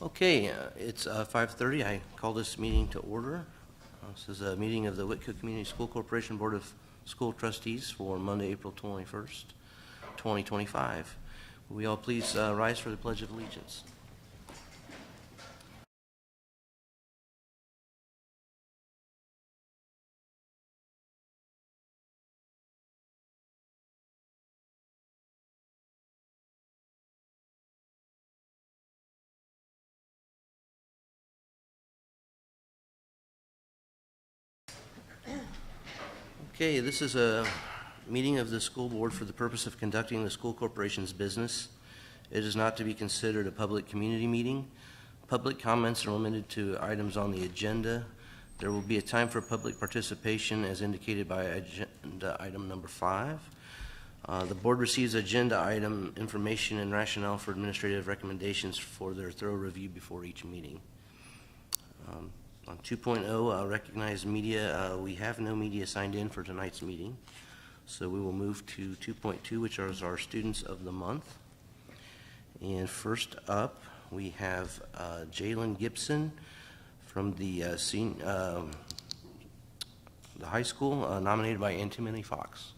Okay, it's 5:30. I call this meeting to order. This is a meeting of the Whitko Community School Corporation Board of School Trustees for Monday, April 21st, 2025. Will we all please rise for the Pledge of Allegiance? Okay, this is a meeting of the school board for the purpose of conducting the school corporation's business. It is not to be considered a public community meeting. Public comments are limited to items on the agenda. There will be a time for public participation as indicated by agenda item number 5. The board receives agenda item information and rationale for administrative recommendations for their thorough review before each meeting. On 2.0, recognize media. We have no media signed in for tonight's meeting, so we will move to 2.2, which is our Students of the Month. And first up, we have Jalen Gibson from the high school, nominated by Antimony Fox.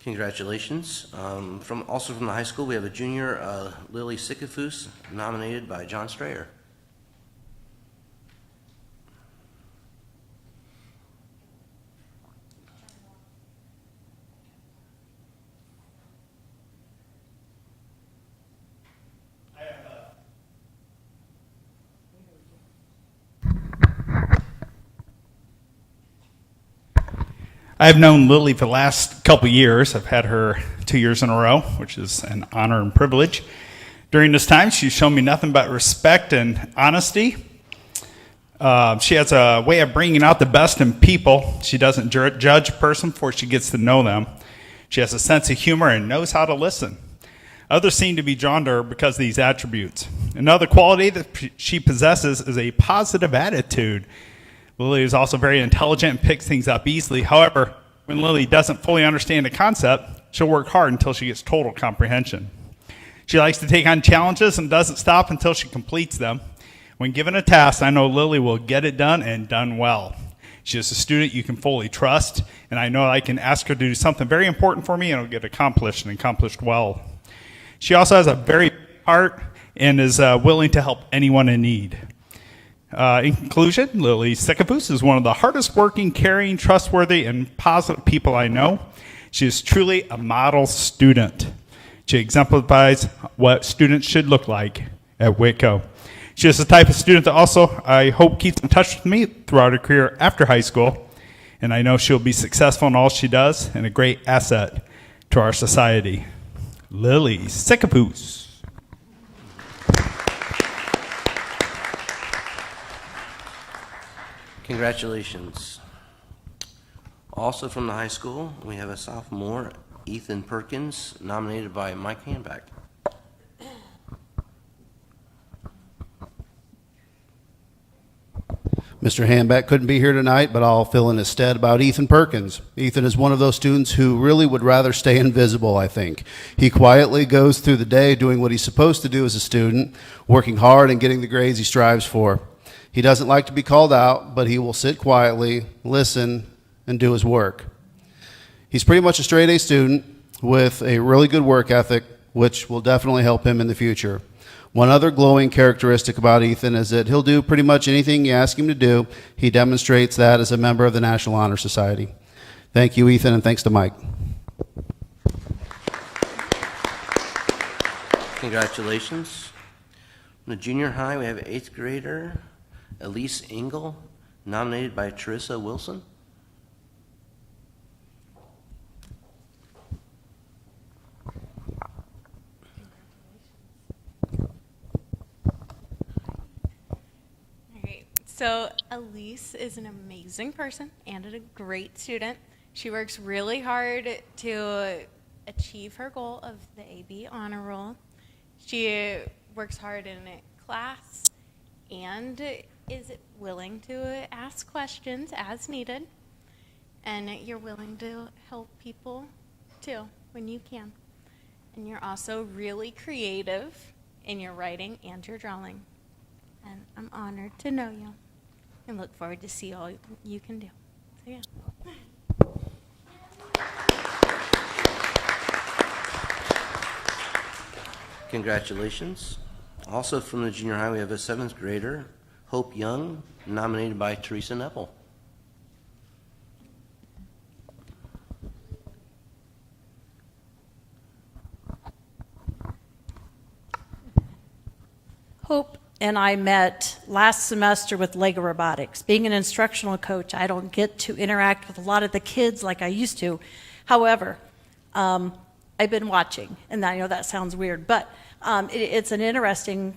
Congratulations. Also from the high school, we have a junior, Lily Sikafus, nominated by John Strayer. I've known Lily for the last couple years. I've had her 2 years in a row, which is an honor and privilege. During this time, she's shown me nothing but respect and honesty. She has a way of bringing out the best in people. She doesn't judge a person before she gets to know them. She has a sense of humor and knows how to listen. Others seem to be drawn to her because of these attributes. Another quality that she possesses is a positive attitude. Lily is also very intelligent and picks things up easily. However, when Lily doesn't fully understand a concept, she'll work hard until she gets total comprehension. She likes to take on challenges and doesn't stop until she completes them. When given a task, I know Lily will get it done and done well. She is a student you can fully trust, and I know I can ask her to do something very important for me and it'll get accomplished and accomplished well. She also has a very big heart and is willing to help anyone in need. In conclusion, Lily Sikafus is one of the hardest working, caring, trustworthy, and positive people I know. She is truly a model student. She exemplifies what students should look like at Whitko. She is the type of student that also, I hope, keeps in touch with me throughout her career after high school, and I know she'll be successful in all she does and a great asset to our society. Lily Sikafus. Congratulations. Also from the high school, we have a sophomore, Ethan Perkins, nominated by Mike Hanback. Mr. Hanback couldn't be here tonight, but I'll fill in his stead about Ethan Perkins. Ethan is one of those students who really would rather stay invisible, I think. He quietly goes through the day doing what he's supposed to do as a student, working hard and getting the grades he strives for. He doesn't like to be called out, but he will sit quietly, listen, and do his work. He's pretty much a straight A student with a really good work ethic, which will definitely help him in the future. One other glowing characteristic about Ethan is that he'll do pretty much anything you ask him to do. He demonstrates that as a member of the National Honor Society. Thank you, Ethan, and thanks to Mike. Congratulations. In the junior high, we have 8th grader Elise Engel, nominated by Teresa Wilson. So Elise is an amazing person and a great student. She works really hard to achieve her goal of the AB honor roll. She works hard in class and is willing to ask questions as needed. And you're willing to help people too when you can. And you're also really creative in your writing and your drawing. And I'm honored to know you and look forward to see all you can do. So yeah. Congratulations. Also from the junior high, we have a 7th grader, Hope Young, nominated by Teresa Nepple. Hope and I met last semester with Lego Robotics. Being an instructional coach, I don't get to interact with a lot of the kids like I used to. However, I've been watching, and I know that sounds weird, but it's an interesting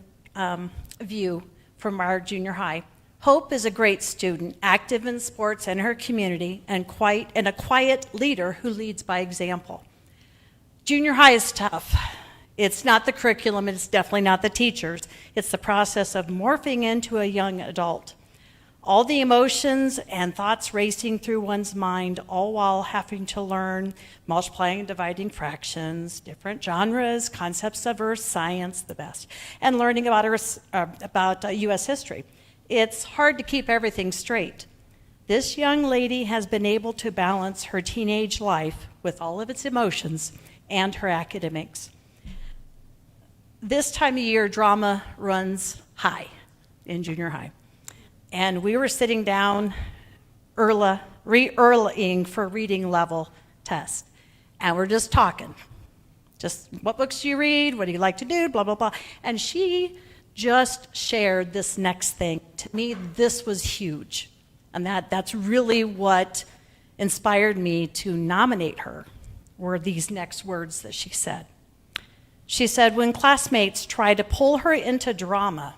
view from our junior high. Hope is a great student, active in sports and her community, and a quiet leader who leads by example. Junior high is tough. It's not the curriculum, it's definitely not the teachers. It's the process of morphing into a young adult. All the emotions and thoughts racing through one's mind, all while having to learn multiplying and dividing fractions, different genres, concepts of earth science, the best, and learning about U.S. history. It's hard to keep everything straight. This young lady has been able to balance her teenage life with all of its emotions and her academics. This time of year, drama runs high in junior high. And we were sitting down re-earlying for reading level test. And we're just talking. Just what books do you read? What do you like to do? Blah, blah, blah. And she just shared this next thing. To me, this was huge. And that's really what inspired me to nominate her, were these next words that she said. She said, when classmates try to pull her into drama,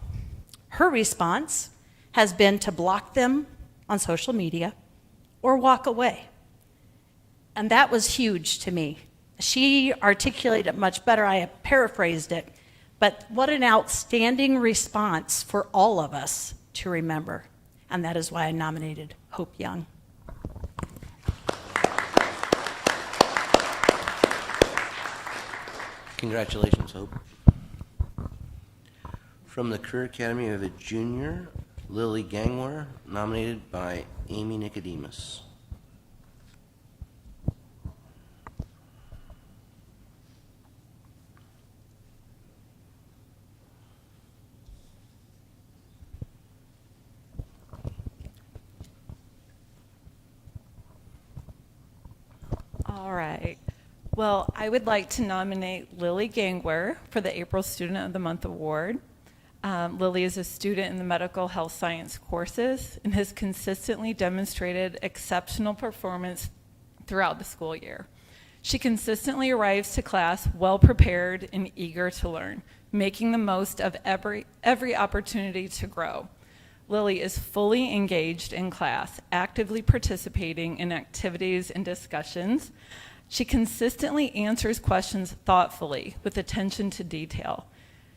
her response has been to block them on social media or walk away. And that was huge to me. She articulated it much better. I have paraphrased it. But what an outstanding response for all of us to remember. And that is why I nominated Hope Young. Congratulations, Hope. From the Career Academy, we have a junior, Lily Gangwer, nominated by Amy Nicodemus. All right. Well, I would like to nominate Lily Gangwer for the April Student of the Month Award. Lily is a student in the medical health science courses and has consistently demonstrated exceptional performance throughout the school year. She consistently arrives to class well prepared and eager to learn, making the most of every opportunity to grow. Lily is fully engaged in class, actively participating in activities and discussions. She consistently answers questions thoughtfully with attention to detail.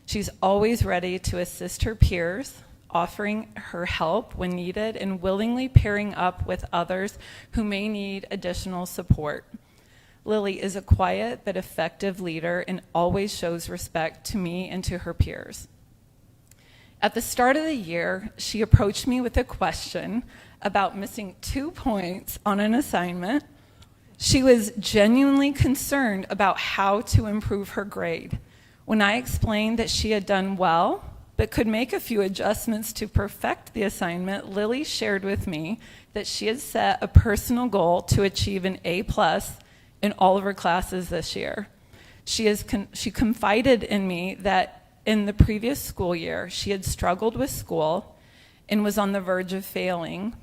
She's always ready to assist her peers, offering her help when needed and willingly pairing up with others who may need additional support. Lily is a quiet but effective leader and always shows respect to me and to her peers. At the start of the year, she approached me with a question about missing 2 points on an assignment. She was genuinely concerned about how to improve her grade. When I explained that she had done well, but could make a few adjustments to perfect the assignment, Lily shared with me that she had set a personal goal to achieve an A+ in all of her classes this year. She confided in me that in the previous school year, she had struggled with school and was on the verge of failing.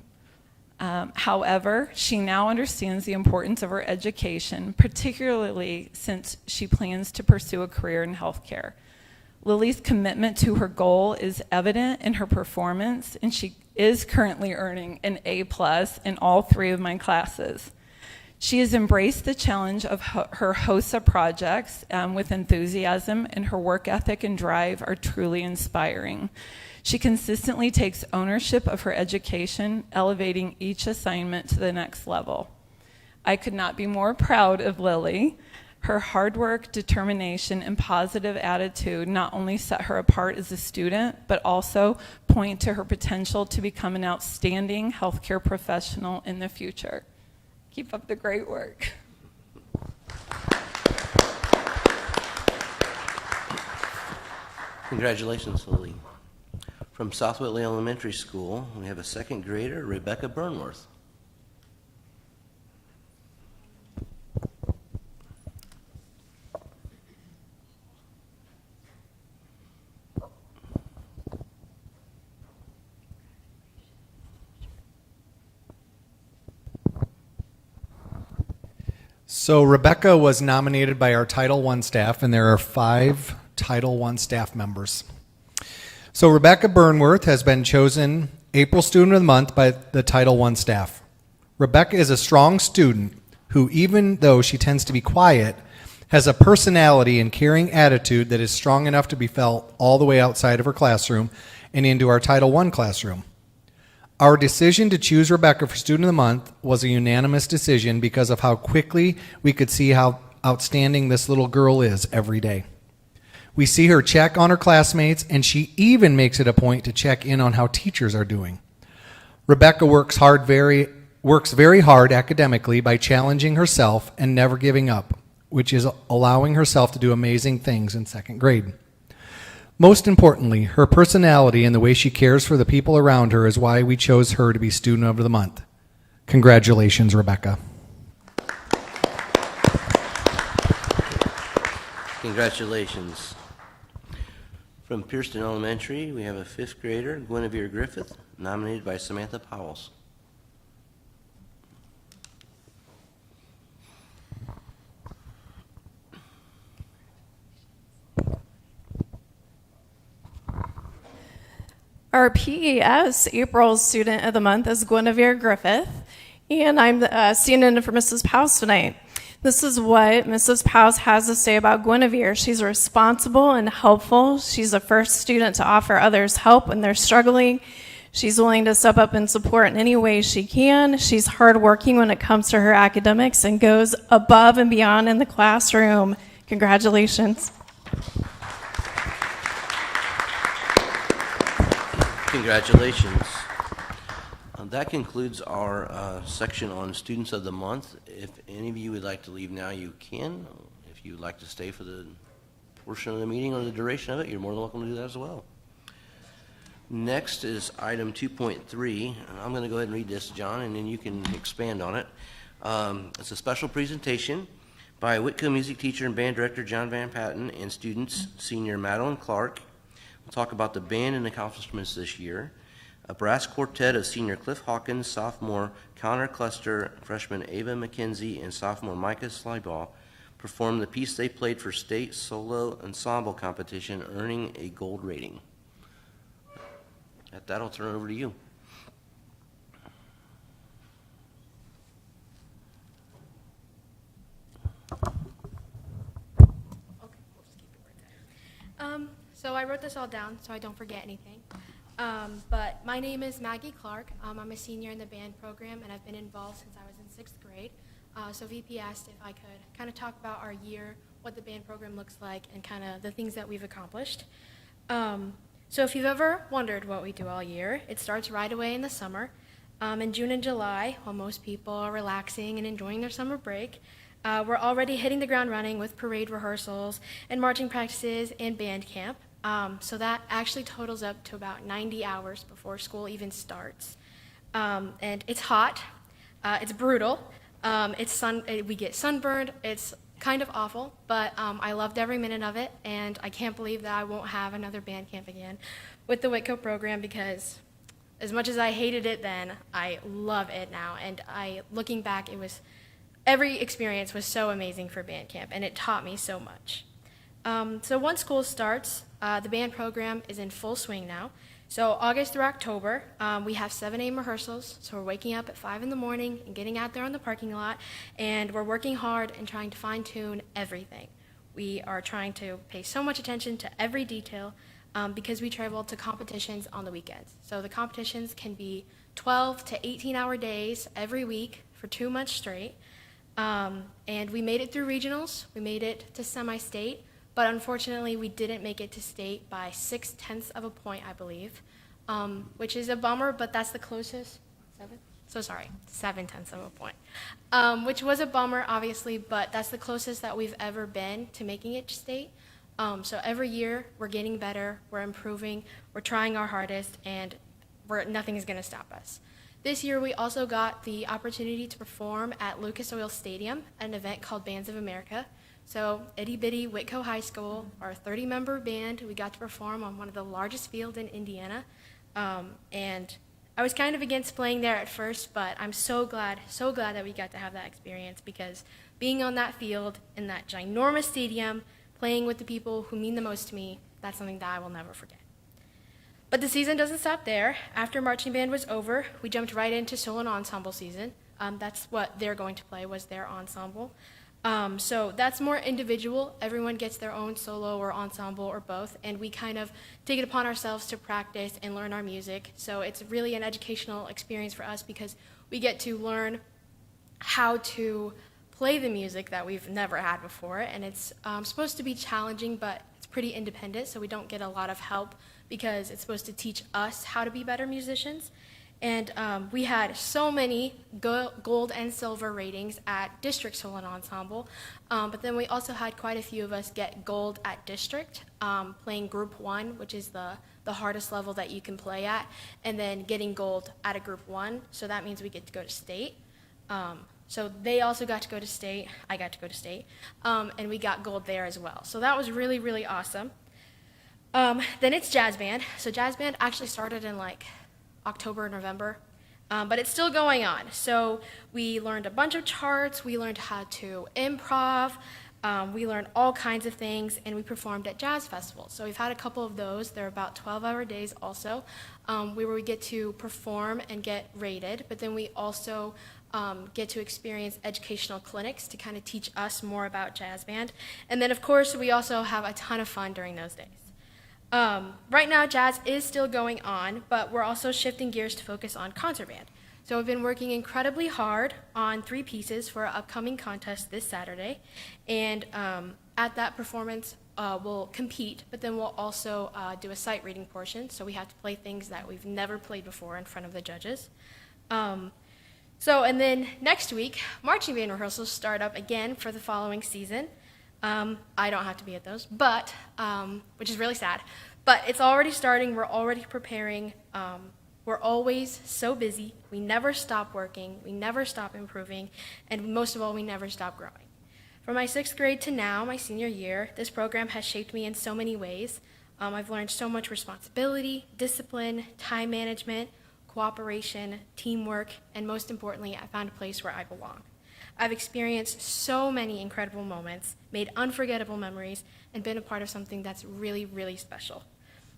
However, she now understands the importance of her education, particularly since she plans to pursue a career in healthcare. Lily's commitment to her goal is evident in her performance, and she is currently earning an A+ in all 3 of my classes. She has embraced the challenge of her HOSA projects with enthusiasm, and her work ethic and drive are truly inspiring. She consistently takes ownership of her education, elevating each assignment to the next level. I could not be more proud of Lily. Her hard work, determination, and positive attitude not only set her apart as a student, but also point to her potential to become an outstanding healthcare professional in the future. Keep up the great work. Congratulations, Lily. From South Whitley Elementary School, we have a second grader, Rebecca Burnworth. So Rebecca was nominated by our Title I staff, and there are 5 Title I staff members. So Rebecca Burnworth has been chosen April Student of the Month by the Title I staff. Rebecca is a strong student who, even though she tends to be quiet, has a personality and caring attitude that is strong enough to be felt all the way outside of her classroom and into our Title I classroom. Our decision to choose Rebecca for Student of the Month was a unanimous decision because of how quickly we could see how outstanding this little girl is every day. We see her check on her classmates, and she even makes it a point to check in on how teachers are doing. Rebecca works very hard academically by challenging herself and never giving up, which is allowing herself to do amazing things in 2nd grade. Most importantly, her personality and the way she cares for the people around her is why we chose her to be Student of the Month. Congratulations, Rebecca. Congratulations. From Pierceton Elementary, we have a 5th grader, Guinevere Griffith, nominated by Samantha Powles. Our PES April Student of the Month is Guinevere Griffith, and I'm standing in for Mrs. Powles tonight. This is what Mrs. Powles has to say about Guinevere. She's responsible and helpful. She's the first student to offer others help when they're struggling. She's willing to step up and support in any way she can. She's hardworking when it comes to her academics and goes above and beyond in the classroom. Congratulations. Congratulations. That concludes our section on Students of the Month. If any of you would like to leave now, you can. If you would like to stay for the portion of the meeting or the duration of it, you're more than welcome to do that as well. Next is item 2.3. I'm going to go ahead and read this, John, and then you can expand on it. It's a special presentation by Whitko music teacher and band director John Van Patten and students, senior Madeline Clark. We'll talk about the band and accomplishments this year. A brass quartet of senior Cliff Hawkins, sophomore Connor Cluster, freshman Ava McKenzie, and sophomore Micah Slybaugh performed the piece they played for state solo ensemble competition, earning a gold rating. At that, I'll turn it over to you. So I wrote this all down so I don't forget anything. But my name is Maggie Clark. I'm a senior in the band program, and I've been involved since I was in 6th grade. So VP asked if I could kind of talk about our year, what the band program looks like, and kind of the things that we've accomplished. So if you've ever wondered what we do all year, it starts right away in the summer. In June and July, while most people are relaxing and enjoying their summer break, we're already hitting the ground running with parade rehearsals and marching practices and band camp. So that actually totals up to about 90 hours before school even starts. And it's hot, it's brutal, we get sunburned, it's kind of awful, but I loved every minute of it, and I can't believe that I won't have another band camp again with the Whitko program, because as much as I hated it then, I love it now. And looking back, every experience was so amazing for band camp, and it taught me so much. So once school starts, the band program is in full swing now. So August through October, we have 7 a.m. rehearsals. So we're waking up at 5 in the morning and getting out there on the parking lot, and we're working hard and trying to fine-tune everything. We are trying to pay so much attention to every detail, because we travel to competitions on the weekends. So the competitions can be 12 to 18-hour days every week for 2 months straight. And we made it through regionals. We made it to semi-state, but unfortunately we didn't make it to state by 0.6 of a point, I believe, which is a bummer, but that's the closest. 0.7 of a point, which was a bummer, obviously, but that's the closest that we've ever been to making it to state. So every year we're getting better, we're improving, we're trying our hardest, and nothing is going to stop us. This year we also got the opportunity to perform at Lucas Oil Stadium at an event called Bands of America. So itty bitty Whitko High School, our 30-member band, we got to perform on one of the largest fields in Indiana. And I was kind of against playing there at first, but I'm so glad that we got to have that experience, because being on that field in that ginormous stadium, playing with the people who mean the most to me, that's something that I will never forget. But the season doesn't stop there. After marching band was over, we jumped right into solo and ensemble season. That's what they're going to play, was their ensemble. So that's more individual. Everyone gets their own solo or ensemble or both, and we kind of take it upon ourselves to practice and learn our music. So it's really an educational experience for us, because we get to learn how to play the music that we've never had before, and it's supposed to be challenging, but it's pretty independent, so we don't get a lot of help, because it's supposed to teach us how to be better musicians. And we had so many gold and silver ratings at district solo and ensemble, but then we also had quite a few of us get gold at district, playing group 1, which is the hardest level that you can play at, and then getting gold at a group 1, so that means we get to go to state. So they also got to go to state, I got to go to state, and we got gold there as well. So that was really, really awesome. Then it's jazz band. So jazz band actually started in like October or November, but it's still going on. So we learned a bunch of charts, we learned how to improv, we learned all kinds of things, and we performed at jazz festivals. So we've had a couple of those. They're about 12-hour days also, where we get to perform and get rated, but then we also get to experience educational clinics to kind of teach us more about jazz band. And then, of course, we also have a ton of fun during those days. Right now, jazz is still going on, but we're also shifting gears to focus on concert band. So we've been working incredibly hard on 3 pieces for our upcoming contest this Saturday. And at that performance, we'll compete, but then we'll also do a sight reading portion. So we have to play things that we've never played before in front of the judges. And then next week, marching band rehearsals start up again for the following season. I don't have to be at those, but which is really sad. But it's already starting. We're already preparing. We're always so busy. We never stop working. We never stop improving. And most of all, we never stop growing. From my 6th grade to now, my senior year, this program has shaped me in so many ways. I've learned so much responsibility, discipline, time management, cooperation, teamwork, and most importantly, I found a place where I belong. I've experienced so many incredible moments, made unforgettable memories, and been a part of something that's really, really special.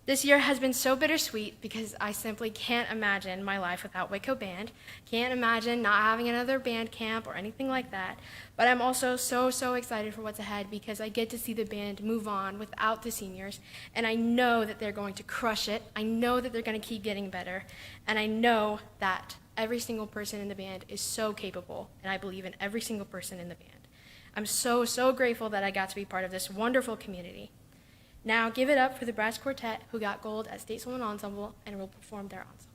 This year has been so bittersweet because I simply can't imagine my life without Whitko Band. Can't imagine not having another band camp or anything like that. But I'm also so excited for what's ahead because I get to see the band move on without the seniors. And I know that they're going to crush it. I know that they're going to keep getting better. And I know that every single person in the band is so capable. And I believe in every single person in the band. I'm so grateful that I got to be part of this wonderful community. Now give it up for the brass quartet who got gold at State Solo Ensemble and will perform their ensemble.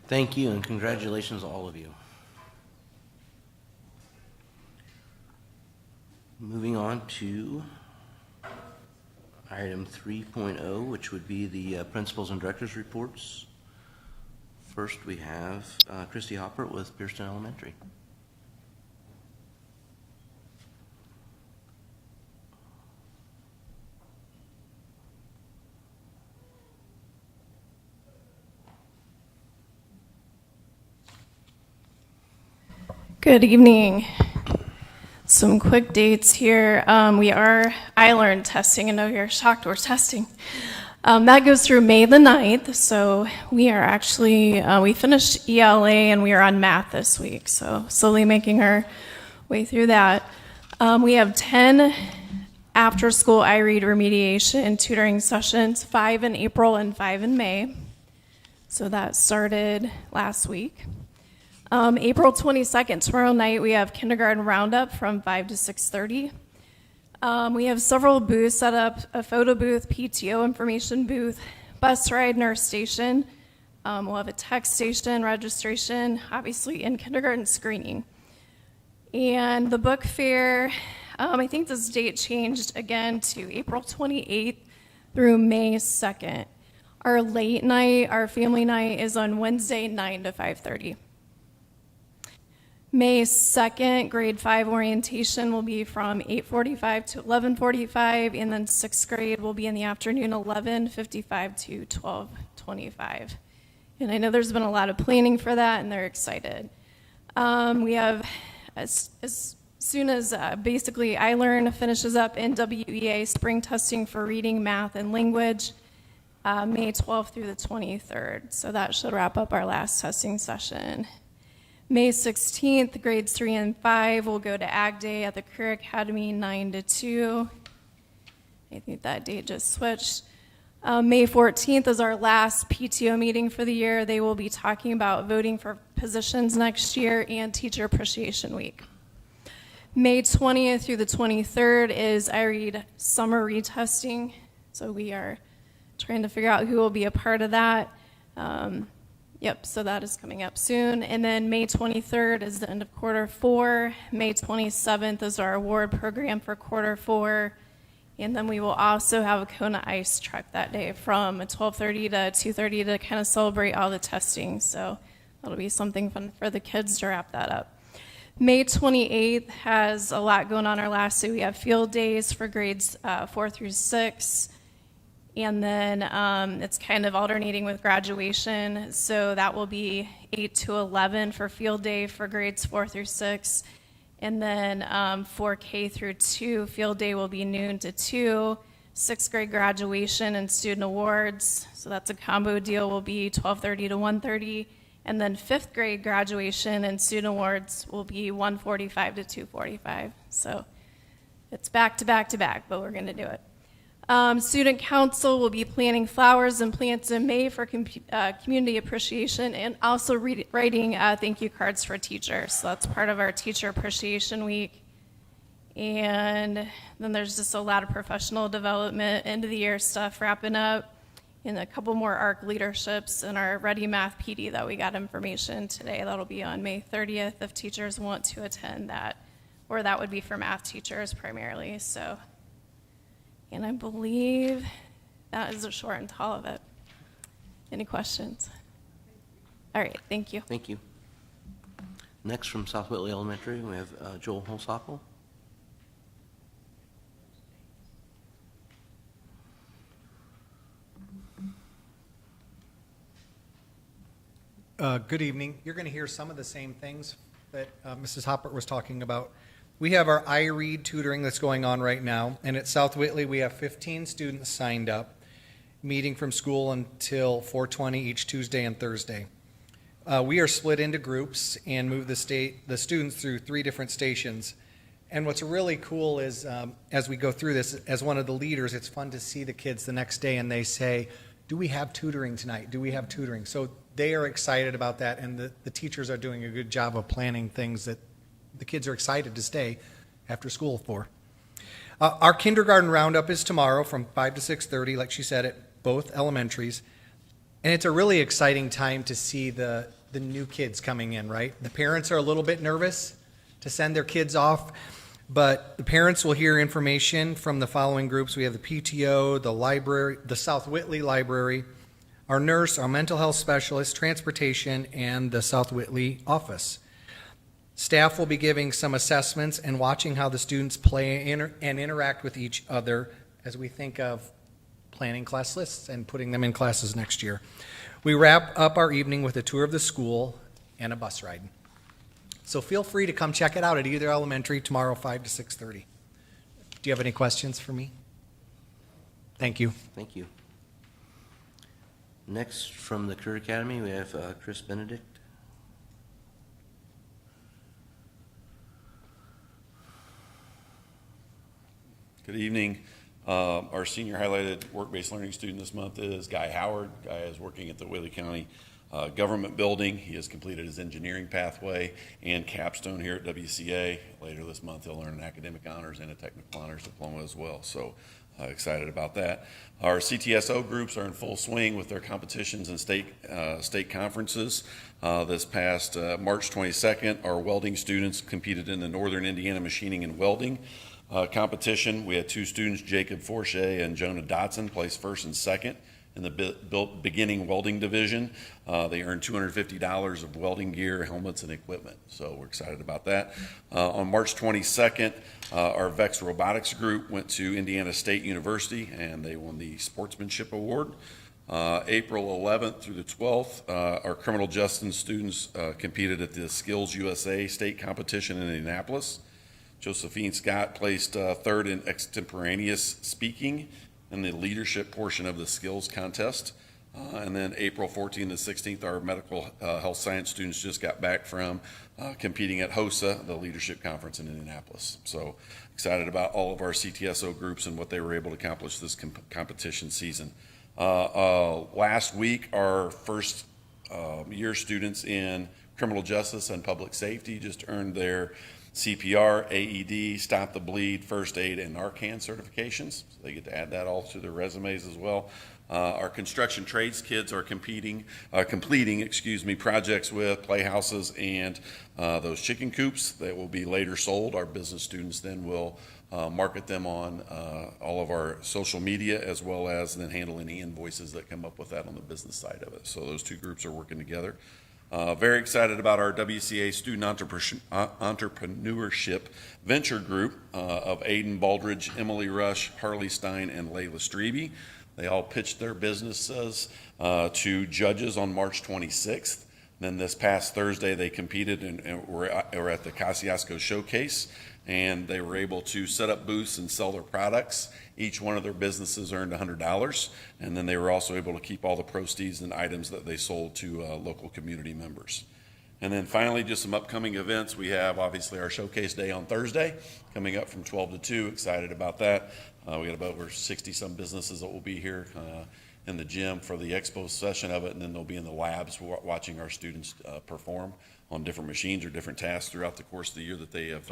Thank you, and congratulations, all of you. Moving on to item 3.0, which would be the principals and directors reports. First, we have Christy Hopper with Pearston Elementary. Good evening. Some quick dates here. I learned testing, and know you're shocked we're testing. That goes through May the 9th, so we are actually, we finished ELA and we are on math this week, so slowly making our way through that. We have 10 after-school iRead remediation and tutoring sessions, 5 in April and 5 in May. So that started last week. April 22nd, tomorrow night, we have kindergarten roundup from 5 to 6:30. We have several booths set up, a photo booth, PTO information booth, bus ride, nurse station. We'll have a text station, registration, obviously in kindergarten screening. And the book fair, I think this date changed again to April 28th through May 2nd. Our late night, our family night is on Wednesday, 9 to 5:30. May 2nd, grade 5 orientation will be from 8:45 to 11:45, and then 6th grade will be in the afternoon, 11:55 to 12:25. And I know there's been a lot of planning for that, and they're excited. We have, as soon as basically iLearn finishes up NWEA spring testing for reading, math, and language, May 12th through the 23rd. So that should wrap up our last testing session. May 16th, grades 3 and 5 will go to Ag Day at the Career Academy, 9 to 2. I think that date just switched. May 14th is our last PTO meeting for the year. They will be talking about voting for positions next year and Teacher Appreciation Week. May 20th through the 23rd is iRead summer retesting. So we are trying to figure out who will be a part of that. So that is coming up soon. And then May 23rd is the end of quarter 4. May 27th is our award program for quarter 4. And then we will also have a Kona ice truck that day from 12:30 to 2:30 to kind of celebrate all the testing. So that'll be something fun for the kids to wrap that up. May 28th has a lot going on our last day. We have field days for grades 4 through 6. And then it's kind of alternating with graduation. So that will be 8 to 11 for field day for grades 4 through 6. And then for K through 2, field day will be noon to 2. 6th grade graduation and student awards, so that's a combo deal, will be 12:30 to 1:30. And then 5th grade graduation and student awards will be 1:45 to 2:45. So it's back to back to back, but we're going to do it. Student council will be planting flowers and plants in May for community appreciation, and also writing thank you cards for teachers. So that's part of our Teacher Appreciation Week. And then there's just a lot of professional development, end of the year stuff wrapping up, and a couple more ARC leaderships and our Ready Math PD that we got information today. That'll be on May 30th if teachers want to attend that, or that would be for math teachers primarily. So, and I believe that is a short and tall of it. Any questions? All right, thank you. Thank you. Next, from South Whitley Elementary, we have Joel Holsapple. Good evening. You're going to hear some of the same things that Mrs. Hopper was talking about. We have our iRead tutoring that's going on right now, and at South Whitley we have 15 students signed up, meeting from school until 4:20 each Tuesday and Thursday. We are split into groups and move the students through 3 different stations. And what's really cool is as we go through this, as one of the leaders, it's fun to see the kids the next day and they say, do we have tutoring tonight? Do we have tutoring? So they are excited about that, and the teachers are doing a good job of planning things that the kids are excited to stay after school for. Our kindergarten roundup is tomorrow from 5 to 6:30, like she said, at both elementaries. And it's a really exciting time to see the new kids coming in, right? The parents are a little bit nervous to send their kids off, but the parents will hear information from the following groups. We have the PTO, the library, the South Whitley Library, our nurse, our mental health specialist, transportation, and the South Whitley office. Staff will be giving some assessments and watching how the students play and interact with each other as we think of planning class lists and putting them in classes next year. We wrap up our evening with a tour of the school and a bus ride. So feel free to come check it out at either elementary tomorrow, 5 to 6:30. Do you have any questions for me? Thank you. Thank you. Next, from the Career Academy, we have Chris Benedict. Good evening. Our senior highlighted work-based learning student this month is Guy Howard. Guy is working at the Whitley County Government Building. He has completed his engineering pathway and capstone here at WCA. Later this month, he'll earn an academic honors and a technical honors diploma as well. So excited about that. Our CTSO groups are in full swing with their competitions and state conferences. This past March 22nd, our welding students competed in the Northern Indiana Machining and Welding competition. We had 2 students, Jacob Forche and Jonah Dotson, placed first and second in the beginning welding division. They earned $250 of welding gear, helmets, and equipment. So we're excited about that. On March 22nd, our VEX Robotics group went to Indiana State University and they won the Sportsmanship Award. April 11th through the 12th, our criminal justice students competed at the Skills USA state competition in Indianapolis. Josephine Scott placed 3rd in extemporaneous speaking in the leadership portion of the skills contest. And then April 14th to 16th, our medical health science students just got back from competing at HOSA, the leadership conference in Indianapolis. So excited about all of our CTSO groups and what they were able to accomplish this competition season. Last week, our first year students in criminal justice and public safety just earned their CPR, AED, Stop the Bleed, First Aid, and Narcan certifications. So they get to add that all to their resumes as well. Our construction trades kids are completing projects with playhouses and those chicken coops that will be later sold. Our business students then will market them on all of our social media, as well as then handle any invoices that come up with that on the business side of it. So those 2 groups are working together. Very excited about our WCA Student Entrepreneurship Venture Group of Aiden Baldridge, Emily Rush, Harley Stein, and Layla Strebe. They all pitched their businesses to judges on March 26th. Then this past Thursday, they competed and were at the Kosciuszko Showcase, and they were able to set up booths and sell their products. Each one of their businesses earned $100, and then they were also able to keep all the proceeds and items that they sold to local community members. And then finally, just some upcoming events. We have obviously our Showcase Day on Thursday, coming up from 12 to 2. Excited about that. We got about over 60-some businesses that will be here in the gym for the expo session of it, and then they'll be in the labs watching our students perform on different machines or different tasks throughout the course of the year that they have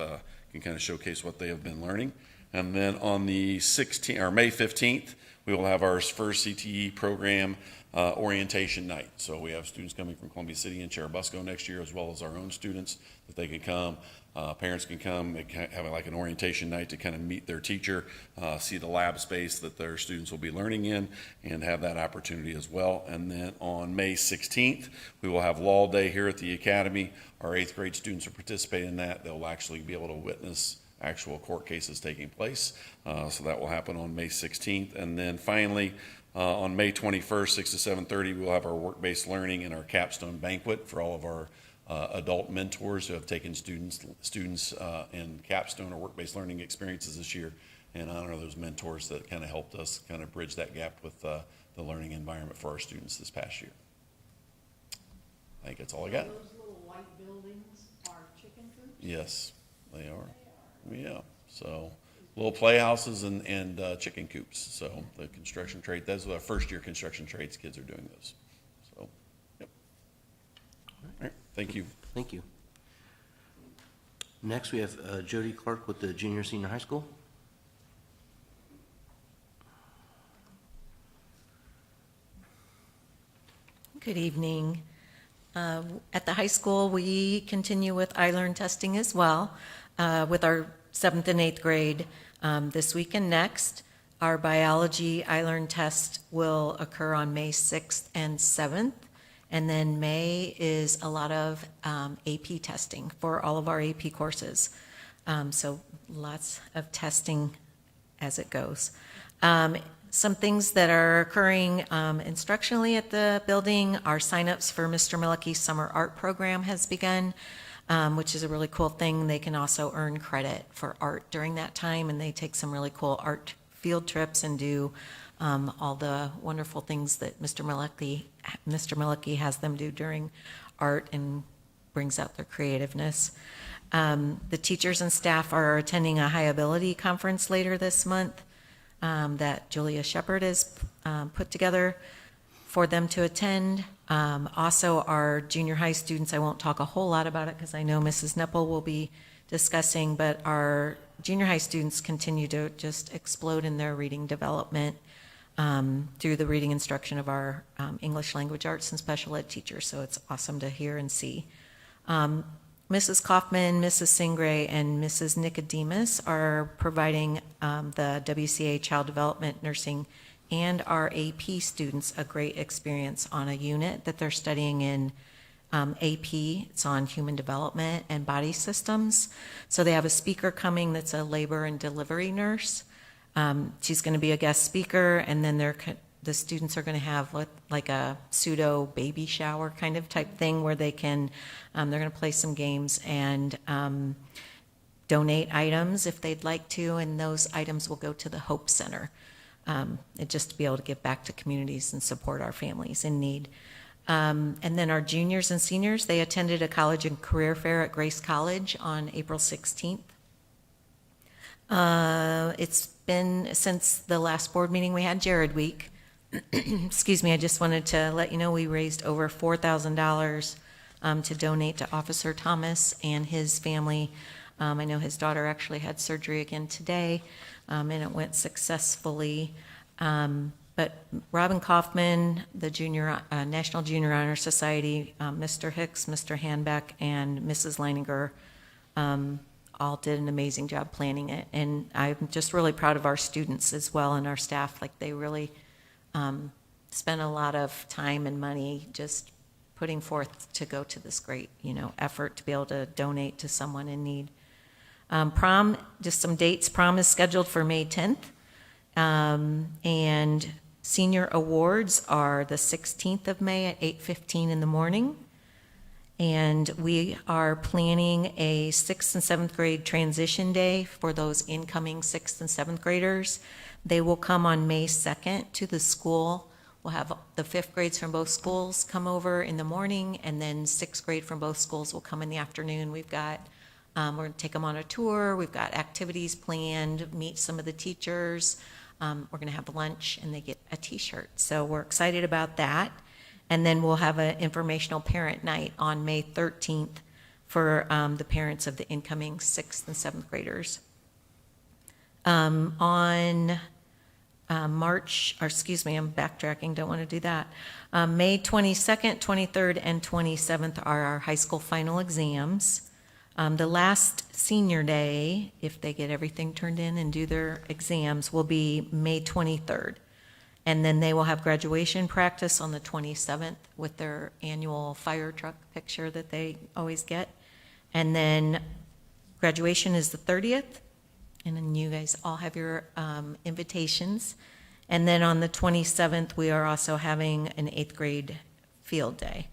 can kind of showcase what they have been learning. And then on the May 15th, we will have our first CTE program orientation night. So we have students coming from Columbia City and Cherubusco next year, as well as our own students that they can come. Parents can come. They can have like an orientation night to kind of meet their teacher, see the lab space that their students will be learning in, and have that opportunity as well. And then on May 16th, we will have Law Day here at the Academy. Our 8th grade students are participating in that. They'll actually be able to witness actual court cases taking place. So that will happen on May 16th. And then finally, on May 21st, 6 to 7:30, we'll have our work-based learning and our capstone banquet for all of our adult mentors who have taken students in capstone or work-based learning experiences this year, and honor those mentors that kind of helped us kind of bridge that gap with the learning environment for our students this past year. I think that's all I got. Those little white buildings are chicken coops? Yes, they are. Yeah, so little playhouses and chicken coops. So the construction trade, those are our first year construction trades kids are doing those. So, yep. All right, thank you. Thank you. Next, we have Jody Clark with the junior senior high school. Good evening. At the high school, we continue with iLearn testing as well with our 7th and 8th grade this week and next. Our biology iLearn test will occur on May 6th and 7th. And then May is a lot of AP testing for all of our AP courses. So lots of testing as it goes. Some things that are occurring instructionally at the building, our signups for Mr. Mielecki's summer art program has begun, which is a really cool thing. They can also earn credit for art during that time, and they take some really cool art field trips and do all the wonderful things that Mr. Mielecki has them do during art and brings out their creativeness. The teachers and staff are attending a high ability conference later this month that Julia Shepard has put together for them to attend. Also, our junior high students, I won't talk a whole lot about it because I know Mrs. Nepple will be discussing, but our junior high students continue to just explode in their reading development through the reading instruction of our English language arts and special ed teachers, so it's awesome to hear and see. Mrs. Kaufman, Mrs. Singray, and Mrs. Nicodemus are providing the WCA Child Development Nursing and our AP students a great experience on a unit that they're studying in AP. It's on human development and body systems. So they have a speaker coming that's a labor and delivery nurse. She's going to be a guest speaker, and then the students are going to have like a pseudo baby shower kind of type thing where they can, they're going to play some games and donate items if they'd like to, and those items will go to the Hope Center, and just to be able to give back to communities and support our families in need. And then our juniors and seniors, they attended a college and career fair at Grace College on April 16th. It's been since the last board meeting we had, Jared Week. Excuse me, I just wanted to let you know we raised over $4,000 to donate to Officer Thomas and his family. I know his daughter actually had surgery again today, and it went successfully. But Robin Kaufman, the National Junior Honor Society, Mr. Hicks, Mr. Hanbeck, and Mrs. Leininger all did an amazing job planning it. And I'm just really proud of our students as well and our staff. Like, they really spent a lot of time and money just putting forth to go to this great, effort to be able to donate to someone in need. Prom, just some dates. Prom is scheduled for May 10th. And senior awards are the 16th of May at 8:15 in the morning. And we are planning a 6th and 7th grade transition day for those incoming 6th and 7th graders. They will come on May 2nd to the school. We'll have the 5th grades from both schools come over in the morning, and then 6th grade from both schools will come in the afternoon. We're going to take them on a tour. We've got activities planned, meet some of the teachers. We're going to have lunch, and they get a t-shirt. So we're excited about that. And then we'll have an informational parent night on May 13th for the parents of the incoming 6th and 7th graders. On March, or excuse me, I'm backtracking, don't want to do that. May 22nd, 23rd, and 27th are our high school final exams. The last senior day, if they get everything turned in and do their exams, will be May 23rd. And then they will have graduation practice on the 27th with their annual fire truck picture that they always get. And then graduation is the 30th. And then you guys all have your invitations. And then on the 27th, we are also having an 8th grade field day.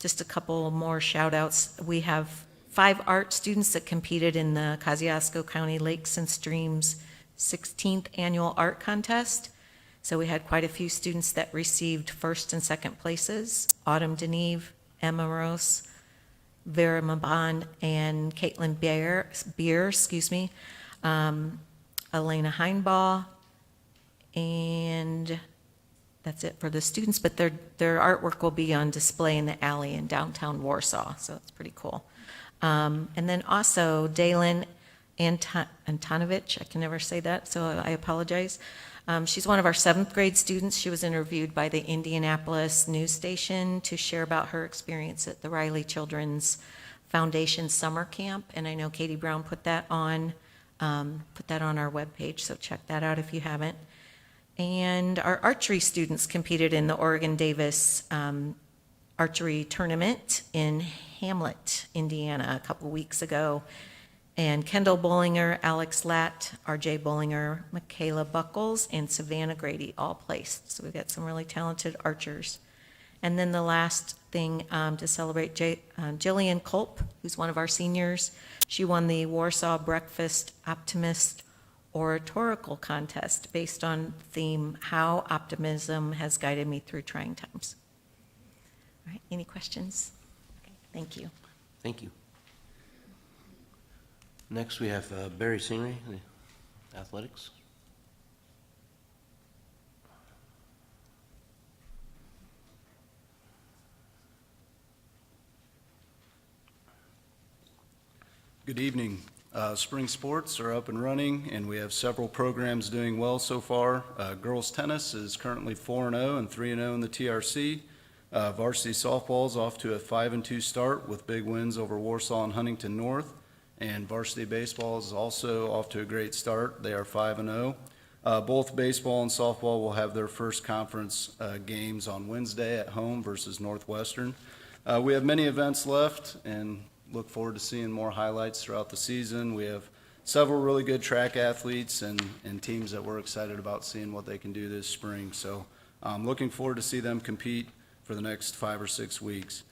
Just a couple more shout outs. We have 5 art students that competed in the Kosciuszko County Lakes and Streams 16th annual art contest. So we had quite a few students that received 1st and 2nd places. Autumn Deneve, Emma Rose, Vera Maban, and Caitlin Beer, Elena Heinbaugh, and that's it for the students, but their artwork will be on display in the alley in downtown Warsaw, so it's pretty cool. And then also Dalen Antonovich, I can never say that, so I apologize. She's one of our 7th grade students. She was interviewed by the Indianapolis news station to share about her experience at the Riley Children's Foundation Summer Camp, and I know Katie Brown put that on our webpage, so check that out if you haven't. And our archery students competed in the Oregon Davis archery tournament in Hamlet, Indiana, a couple weeks ago. And Kendall Bollinger, Alex Latt, RJ Bollinger, Michaela Buckles, and Savannah Grady all placed. So we've got some really talented archers. And then the last thing to celebrate, Jillian Culp, who's one of our seniors. She won the Warsaw Breakfast Optimist Oratorical Contest based on the theme, How Optimism Has Guided Me Through Trying Times. All right, any questions? Okay, thank you. Thank you. Next, we have Barry Singry, athletics. Good evening. Spring sports are up and running, and we have several programs doing well so far. Girls tennis is currently 4-0 and 3-0 in the TRC. Varsity softball is off to a 5-2 start with big wins over Warsaw and Huntington North. And varsity baseball is also off to a great start. They are 5-0. Both baseball and softball will have their first conference games on Wednesday at home versus Northwestern. We have many events left and look forward to seeing more highlights throughout the season. We have several really good track athletes and teams that we're excited about seeing what they can do this spring. So I'm looking forward to see them compete for the next 5 or 6 weeks.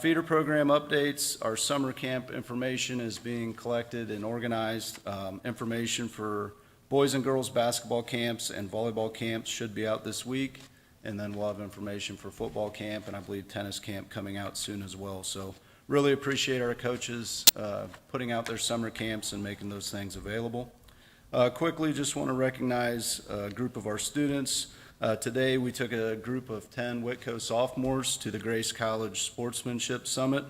Feeder program updates. Our summer camp information is being collected and organized. Information for boys and girls basketball camps and volleyball camps should be out this week. And then we'll have information for football camp and I believe tennis camp coming out soon as well. So really appreciate our coaches putting out their summer camps and making those things available. Quickly, just want to recognize a group of our students. Today, we took a group of 10 Whitko sophomores to the Grace College Sportsmanship Summit.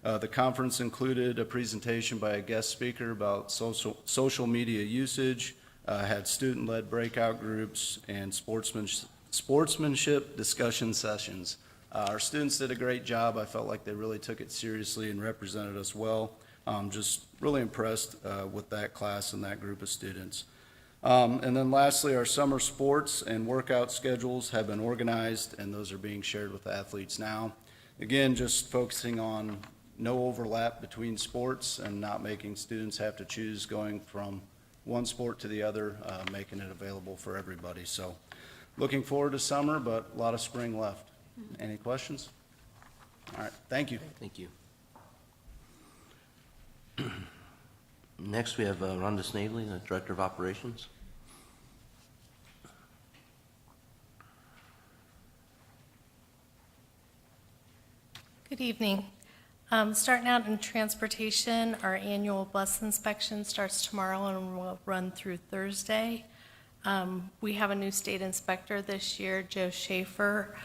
The conference included a presentation by a guest speaker about social media usage, had student-led breakout groups, and sportsmanship discussion sessions. Our students did a great job. I felt like they really took it seriously and represented us well. Just really impressed with that class and that group of students. And then lastly, our summer sports and workout schedules have been organized, and those are being shared with the athletes now. Again, just focusing on no overlap between sports and not making students have to choose going from one sport to the other, making it available for everybody. So looking forward to summer, but a lot of spring left. Any questions? All right, thank you. Thank you. Next, we have Rhonda Snavely, the Director of Operations. Good evening. Starting out in transportation, our annual bus inspection starts tomorrow and will run through Thursday. We have a new state inspector this year, Joe Schaefer,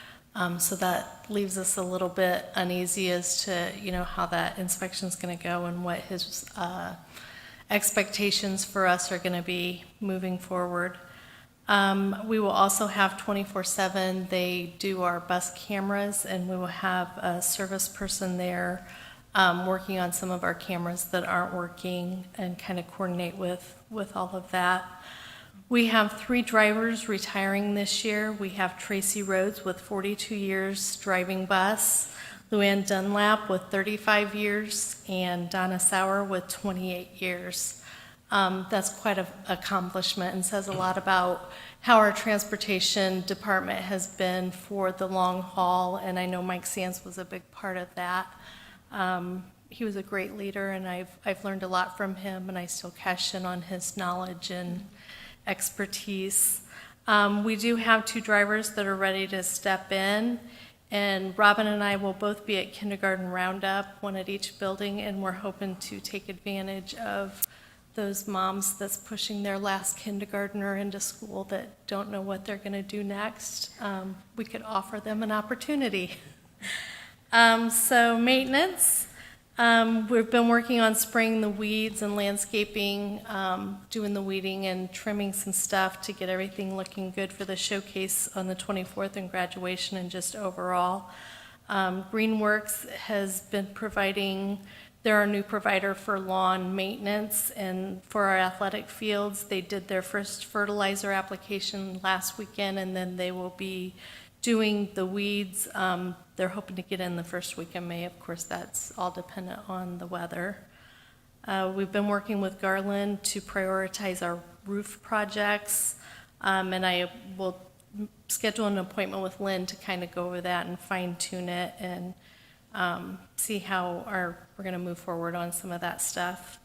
so that leaves us a little bit uneasy as to, how that inspection's going to go and what his expectations for us are going to be moving forward. We will also have 24/7. They do our bus cameras, and we will have a service person there working on some of our cameras that aren't working and kind of coordinate with all of that. We have 3 drivers retiring this year. We have Tracy Rhodes with 42 years driving bus, Luann Dunlap with 35 years, and Donna Sauer with 28 years. That's quite an accomplishment and says a lot about how our transportation department has been for the long haul, and I know Mike Sands was a big part of that. He was a great leader, and I've learned a lot from him, and I still cash in on his knowledge and expertise. We do have 2 drivers that are ready to step in, and Robin and I will both be at kindergarten roundup, one at each building, and we're hoping to take advantage of those moms that's pushing their last kindergartner into school that don't know what they're going to do next. We could offer them an opportunity. So maintenance, we've been working on spraying the weeds and landscaping, doing the weeding and trimming some stuff to get everything looking good for the showcase on the 24th and graduation and just overall. Greenworks has been providing, they're our new provider for lawn maintenance, and for our athletic fields, they did their first fertilizer application last weekend, and then they will be doing the weeds. They're hoping to get in the first week in May. Of course, that's all dependent on the weather. We've been working with Garland to prioritize our roof projects, and I will schedule an appointment with Lynn to kind of go over that and fine tune it and see how we're going to move forward on some of that stuff.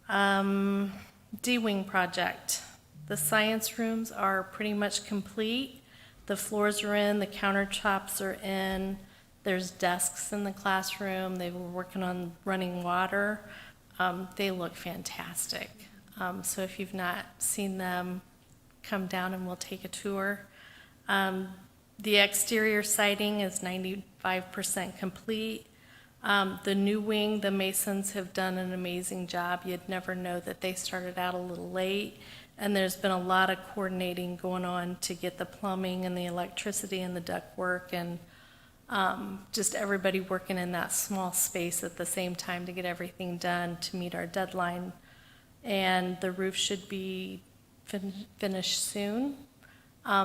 D-Wing project. The science rooms are pretty much complete. The floors are in, the countertops are in, there's desks in the classroom. They were working on running water. They look fantastic. So if you've not seen them, come down and we'll take a tour. The exterior siding is 95% complete. The new wing, the masons have done an amazing job. You'd never know that they started out a little late. And there's been a lot of coordinating going on to get the plumbing and the electricity and the ductwork and just everybody working in that small space at the same time to get everything done to meet our deadline. And the roof should be finished soon.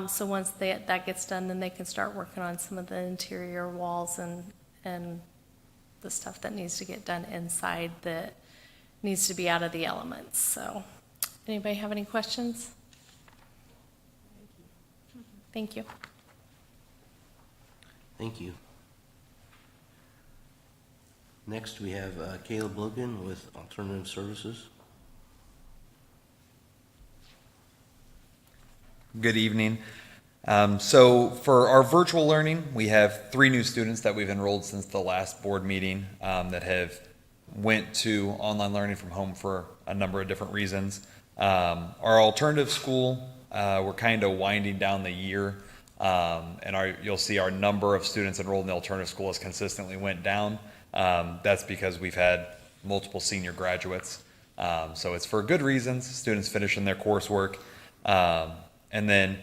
So once that gets done, then they can start working on some of the interior walls and the stuff that needs to get done inside that needs to be out of the elements. So anybody have any questions? Thank you. Thank you. Next, we have Caleb Logan with Alternative Services. Good evening. So for our virtual learning, we have 3 new students that we've enrolled since the last board meeting that have went to online learning from home for a number of different reasons. Our alternative school, we're kind of winding down the year, and you'll see our number of students enrolled in the alternative school has consistently went down. That's because we've had multiple senior graduates. So it's for good reasons, students finishing their coursework. And then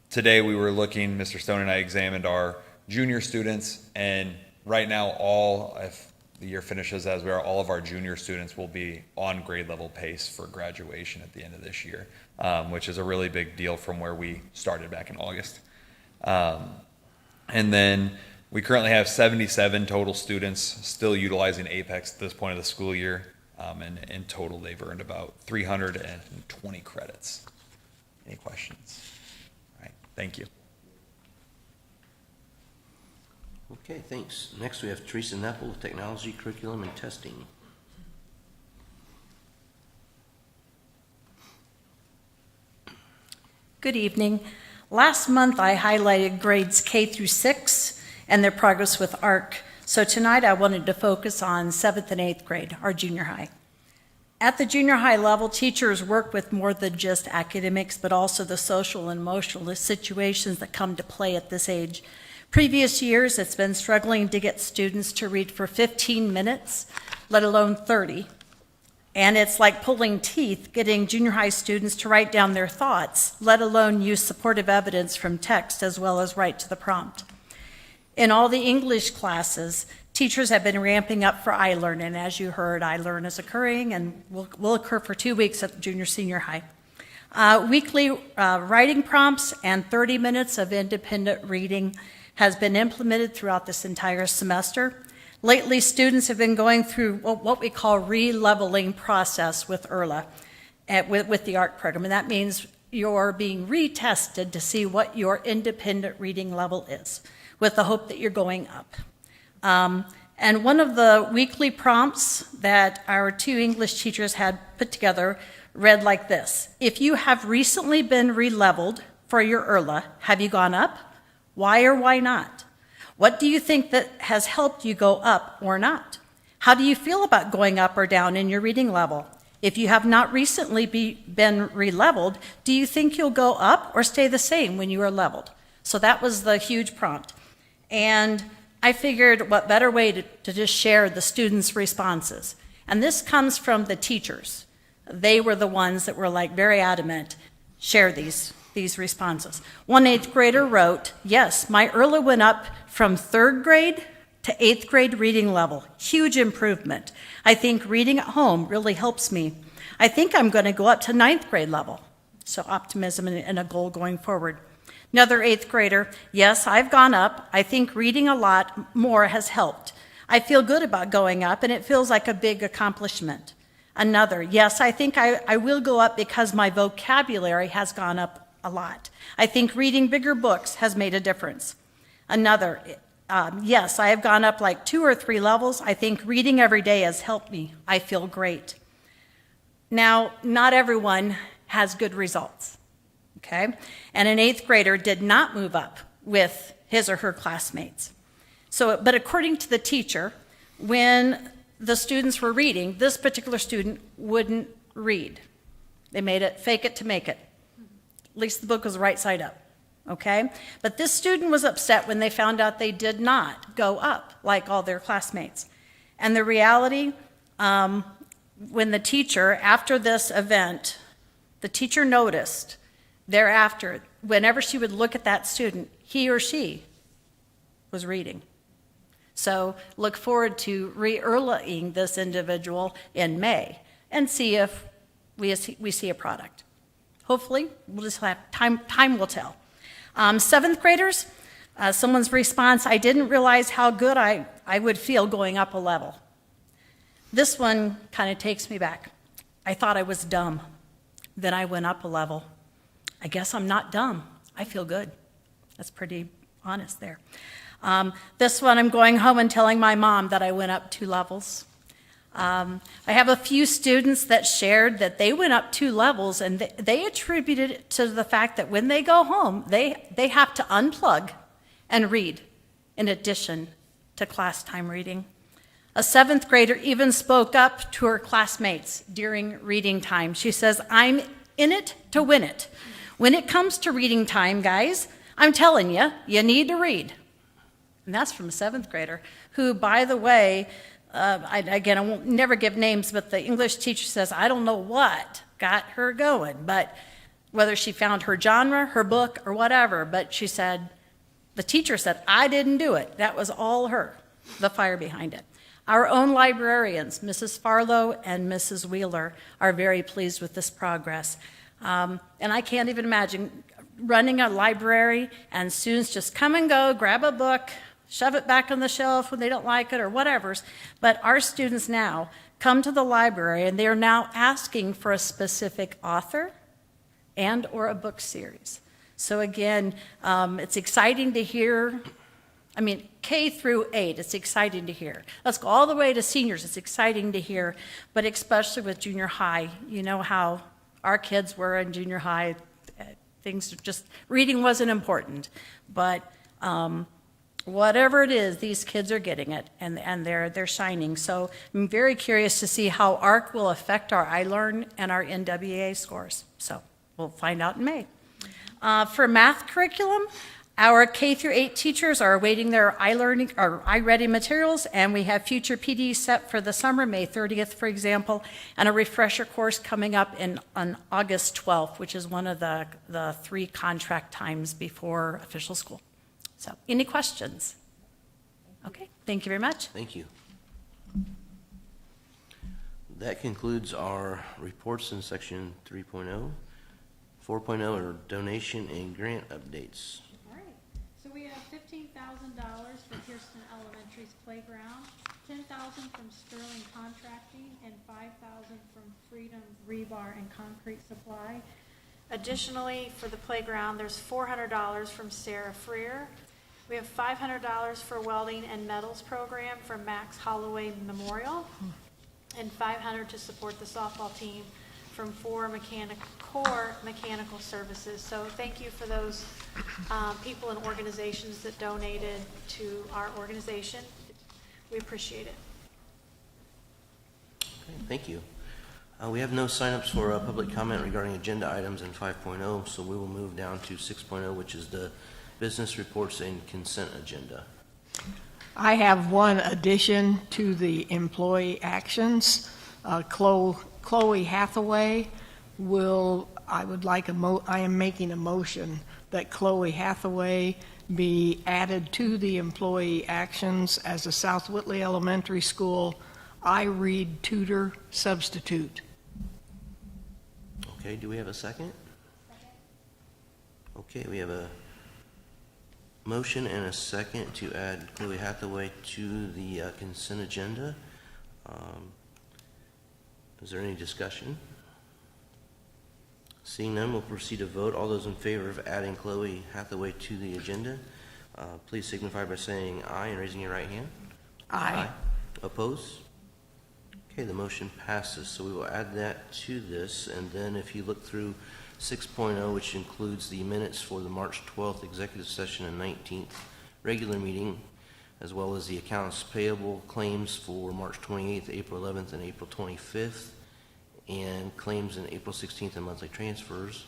today we were looking, Mr. Stone and I examined our junior students, and right now if the year finishes as we are, all of our junior students will be on grade level pace for graduation at the end of this year, which is a really big deal from where we started back in August. And then we currently have 77 total students still utilizing Apex at this point of the school year, and in total they've earned about 320 credits. Any questions? All right, thank you. Okay, thanks. Next, we have Teresa Neppel, Technology, Curriculum, and Testing. Good evening. Last month, I highlighted grades K through 6 and their progress with ARC. So tonight, I wanted to focus on 7th and 8th grade, our junior high. At the junior high level, teachers work with more than just academics, but also the social and emotional situations that come to play at this age. Previous years, it's been struggling to get students to read for 15 minutes, let alone 30. And it's like pulling teeth getting junior high students to write down their thoughts, let alone use supportive evidence from text as well as write to the prompt. In all the English classes, teachers have been ramping up for iLearn, and as you heard, iLearn is occurring and will occur for 2 weeks at junior senior high. Weekly writing prompts and 30 minutes of independent reading has been implemented throughout this entire semester. Lately, students have been going through what we call re-leveling process with IRLA, with the ARC program, and that means you're being retested to see what your independent reading level is, with the hope that you're going up. And one of the weekly prompts that our 2 English teachers had put together read like this: if you have recently been re-leveled for your IRLA, have you gone up? Why or why not? What do you think that has helped you go up or not? How do you feel about going up or down in your reading level? If you have not recently been re-leveled, do you think you'll go up or stay the same when you are leveled? So that was the huge prompt. And I figured what better way to just share the students' responses. And this comes from the teachers. They were the ones that were like very adamant, share these responses. One 8th grader wrote, yes, my IRLA went up from 3rd grade to 8th grade reading level. Huge improvement. I think reading at home really helps me. I think I'm going to go up to 9th grade level. So optimism and a goal going forward. Another 8th grader, yes, I've gone up. I think reading a lot more has helped. I feel good about going up, and it feels like a big accomplishment. Another, yes, I think I will go up because my vocabulary has gone up a lot. I think reading bigger books has made a difference. Another, yes, I have gone up like 2 or 3 levels. I think reading every day has helped me. I feel great. Now, not everyone has good results, okay? And an 8th grader did not move up with his or her classmates. But according to the teacher, when the students were reading, this particular student wouldn't read. They made it fake it to make it. At least the book was right side up, okay? But this student was upset when they found out they did not go up like all their classmates. And the reality, when the teacher, after this event, the teacher noticed thereafter, whenever she would look at that student, he or she was reading. So look forward to re-IRLAing this individual in May and see if we see a product. Hopefully, we'll just have time will tell. 7th graders, someone's response, I didn't realize how good I would feel going up a level. This one kind of takes me back. I thought I was dumb. Then I went up a level. I guess I'm not dumb. I feel good. That's pretty honest there. This one, I'm going home and telling my mom that I went up 2 levels. I have a few students that shared that they went up 2 levels, and they attributed it to the fact that when they go home, they have to unplug and read in addition to class time reading. A 7th grader even spoke up to her classmates during reading time. She says, I'm in it to win it. When it comes to reading time, guys, I'm telling you, you need to read. And that's from a 7th grader who, by the way, I won't never give names, but the English teacher says, I don't know what got her going, but whether she found her genre, her book, or whatever, but she said, the teacher said, I didn't do it. That was all her, the fire behind it. Our own librarians, Mrs. Farlow and Mrs. Wheeler, are very pleased with this progress. And I can't even imagine running a library and students just come and go, grab a book, shove it back on the shelf when they don't like it or whatever's. But our students now come to the library and they are now asking for a specific author and or a book series. So again, it's exciting to hear I mean, K through 8, it's exciting to hear. Let's go all the way to seniors, it's exciting to hear, but especially with junior high, you know how our kids were in junior high, things just, reading wasn't important, but whatever it is, these kids are getting it, and they're shining. So I'm very curious to see how ARC will affect our iLearn and our NWA scores. So we'll find out in May. For math curriculum, our K through 8 teachers are awaiting their iLearning or iReady materials, and we have future PDs set for the summer, May 30th, for example, and a refresher course coming up on August 12th, which is one of the 3 contract times before official school. So, any questions? Okay, thank you very much. Thank you. That concludes our reports in section 3.0. 4.0 are donation and grant updates. All right, so we have $15,000 for Kirsten Elementary's playground, $10,000 from Sterling Contracting, and $5,000 from Freedom Rebar and Concrete Supply. Additionally, for the playground, there's $400 from Sarah Freer. We have $500 for welding and metals program from Max Holloway Memorial, and $500 to support the softball team from core mechanical services. So thank you for those people and organizations that donated to our organization. We appreciate it. Okay, thank you. We have no signups for public comment regarding agenda items in 5.0, so we will move down to 6.0, which is the business reports and consent agenda. I have one addition to the employee actions. Chloe Hathaway I am making a motion that Chloe Hathaway be added to the employee actions as a South Whitley Elementary School iRead tutor substitute. Okay, do we have a second? Okay, we have a motion and a second to add Chloe Hathaway to the consent agenda. Is there any discussion? Seeing none, we'll proceed to vote. All those in favor of adding Chloe Hathaway to the agenda, please signify by saying aye and raising your right hand. Aye. Opposed? Okay, the motion passes. So we will add that to this, and then if you look through 6.0, which includes the minutes for the March 12th executive session and 19th regular meeting, as well as the accounts payable claims for March 28th, April 11th, and April 25th, and claims in April 16th and monthly transfers,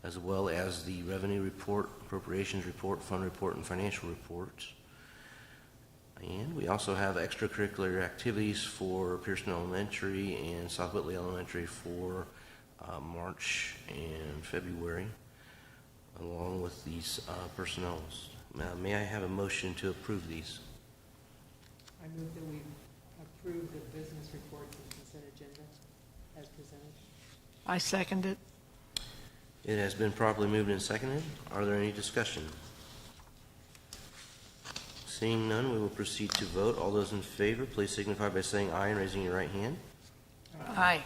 as well as the revenue report, appropriations report, fund report, and financial reports. And we also have extracurricular activities for Pearson Elementary and South Whitley Elementary for March and February, along with these personnels. May I have a motion to approve these? I move that we approve the business reports and consent agenda as presented. I second it. It has been properly moved and seconded. Are there any discussion? Seeing none, we will proceed to vote. All those in favor, please signify by saying aye and raising your right hand. Aye.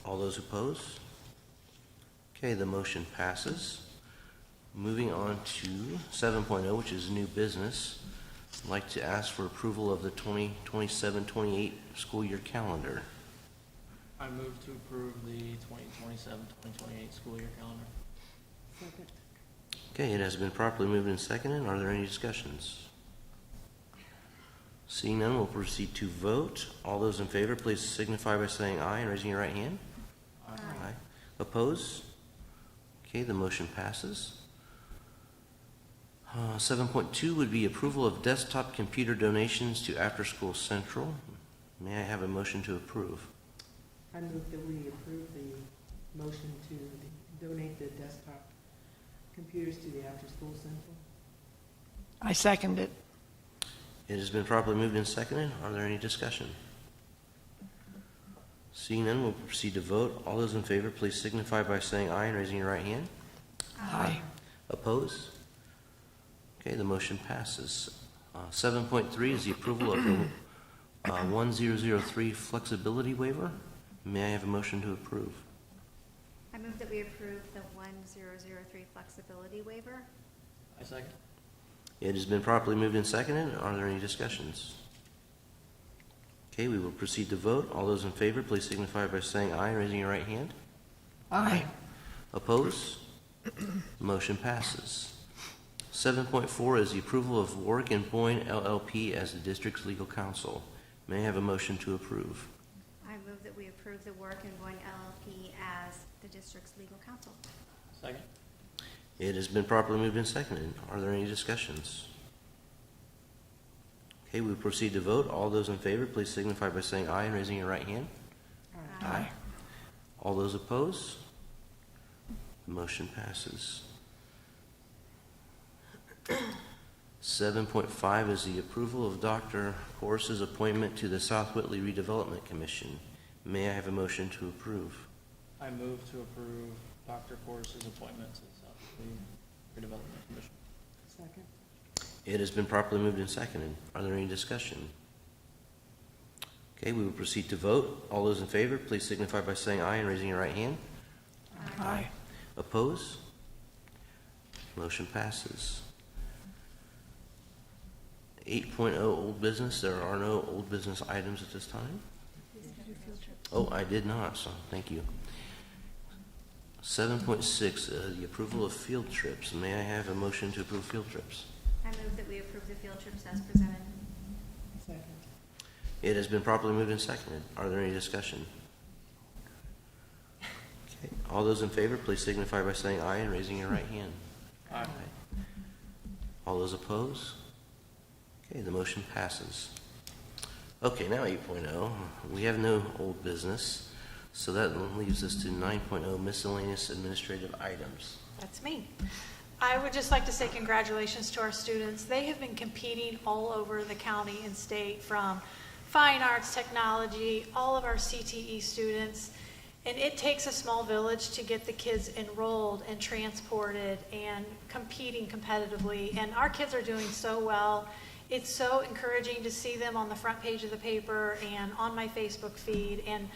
All those opposed? Okay, the motion passes. Moving on to 7.0, which is new business. I'd like to ask for approval of the 2027-28 school year calendar. I move to approve the 2027-2028 school year calendar. Second. Okay, it has been properly moved and seconded. Are there any discussions? Seeing none, we'll proceed to vote. All those in favor, please signify by saying aye and raising your right hand. Aye. Opposed? Okay, the motion passes. 7.2 would be approval of desktop computer donations to After School Central. May I have a motion to approve? I move that we approve the motion to donate the desktop computers to the After School Central. I second it. It has been properly moved and seconded. Are there any discussion? Seeing none, we'll proceed to vote. All those in favor, please signify by saying aye and raising your right hand. Aye. Opposed? Okay, the motion passes. 7.3 is the approval of the 1003 flexibility waiver. May I have a motion to approve? I move that we approve the 1003 flexibility waiver. I second. It has been properly moved and seconded. Are there any discussions? Okay, we will proceed to vote. All those in favor, please signify by saying aye and raising your right hand. Aye. Opposed? Motion passes. 7.4 is the approval of Warwick and Boyne LLP as the district's legal counsel. May I have a motion to approve? I move that we approve the Warwick and Boyne LLP as the district's legal counsel. Second. It has been properly moved and seconded. Are there any discussions? Okay, we proceed to vote. All those in favor, please signify by saying aye and raising your right hand. Aye. All those opposed? The motion passes. 7.5 is the approval of Dr. Corse's appointment to the South Whitley Redevelopment Commission. May I have a motion to approve? I move to approve Dr. Corse's appointment to the South Whitley Redevelopment Commission. Second. It has been properly moved and seconded. Are there any discussion? Okay, we will proceed to vote. All those in favor, please signify by saying aye and raising your right hand. Aye. Opposed? Motion passes. 8.0 old business. There are no old business items at this time. Oh, I did not, so thank you. 7.6, the approval of field trips. May I have a motion to approve field trips? I move that we approve the field trips as presented. Second. It has been properly moved and seconded. Are there any discussion? Okay. All those in favor, please signify by saying aye and raising your right hand. Aye. All those opposed? Okay, the motion passes. Okay, now 8.0. We have no old business, so that leaves us to 9.0 miscellaneous administrative items. That's me. I would just like to say congratulations to our students. They have been competing all over the county and state, from fine arts, technology, all of our CTE students. And it takes a small village to get the kids enrolled and transported and competing competitively. And our kids are doing so well. It's so encouraging to see them on the front page of the paper and on my Facebook feed. And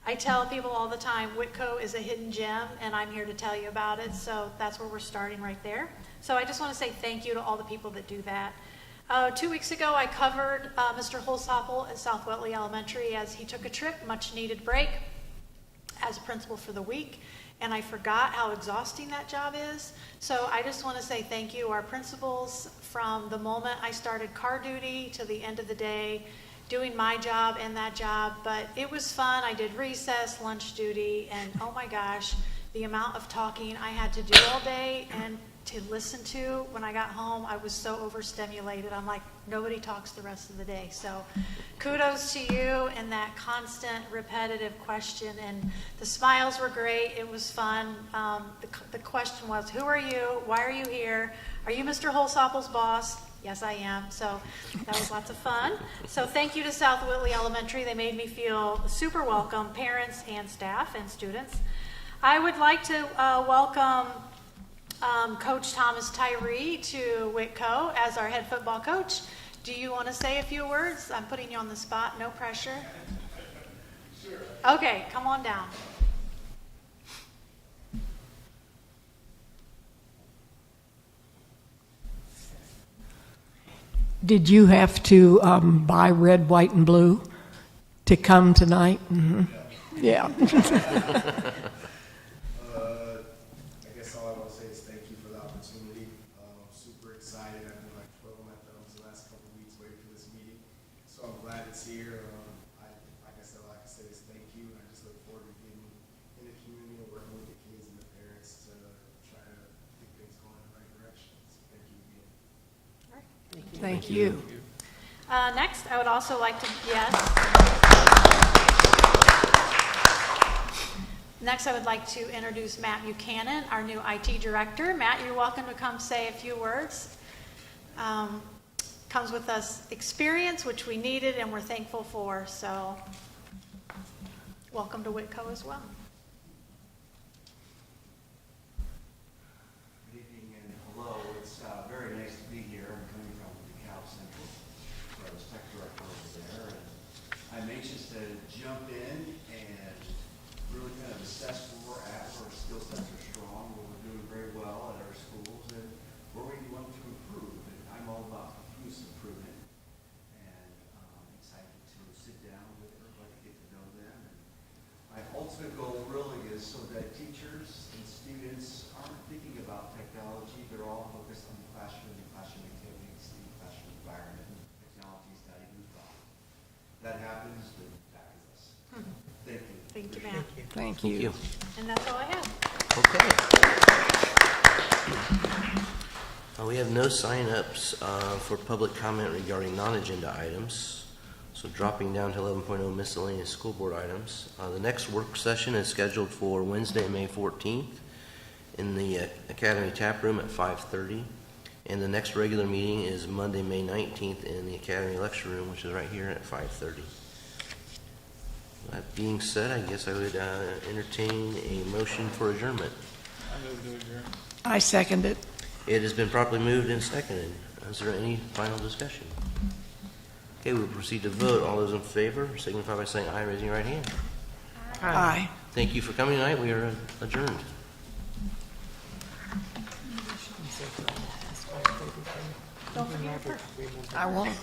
I tell people all the time, Whitko is a hidden gem, and I'm here to tell you about it. So that's where we're starting right there. So I just want to say thank you to all the people that do that. 2 weeks ago, I covered Mr. Holzhoppel at South Whitley Elementary as he took a trip, much needed break, as principal for the week. And I forgot how exhausting that job is. So I just want to say thank you, our principals, from the moment I started car duty to the end of the day, doing my job and that job. But it was fun. I did recess, lunch duty, and oh my gosh, the amount of talking I had to do all day and to listen to when I got home, I was so overstimulated. I'm like, nobody talks the rest of the day. So kudos to you and that constant repetitive question. And the smiles were great. It was fun. The question was, who are you? Why are you here? Are you Mr. Holzhoppel's boss? Yes, I am. So that was lots of fun. So thank you to South Whitley Elementary. They made me feel super welcome, parents and staff and students. I would like to welcome Coach Thomas Tyree to Whitko as our head football coach. Do you want to say a few words? I'm putting you on the spot, no pressure. Sure. Okay, come on down. Did you have to buy red, white, and blue to come tonight? Mm-hmm. Yeah. I guess all I want to say is thank you for the opportunity. Super excited. I've been like twiddling my thumbs the last couple of weeks waiting for this meeting. So I'm glad it's here. Like I said, all I can say is thank you. And I just look forward to getting in the community and working with the kids and the parents to try to get things going in the right direction. So thank you again. Thank you. Next, I would also like to, yes. Next, I would like to introduce Matt Buchanan, our new IT director. Matt, you're welcome to come say a few words. Comes with us experience, which we needed and we're thankful for. So, welcome to Whitko as well. Good evening and hello. It's very nice to be here. I'm coming from DeKalb Central, where I was tech director over there. And I'm anxious to jump in and really kind of assess where we're at, where our skill sets are strong, where we're doing very well at our schools, and where we want to improve. And I'm all Thank Thank you. And that's all I have. Okay. We have no sign-ups for public comment regarding non-agenda items. So dropping down to 11.0 miscellaneous school board items. The next work session is scheduled for Wednesday, May 14th in the Academy Tap Room at 5:30. And the next regular meeting is Monday, May 19th in the Academy Lecture Room, which is right here at 5:30. That being said, I guess I would entertain a motion for adjournment. I move to adjourn. I second it. It has been properly moved and seconded. Is there any final discussion? Okay, we'll proceed to vote. All those in favor signify by saying aye, raising your right hand. Aye. Thank you for coming tonight. We are adjourned. I won't.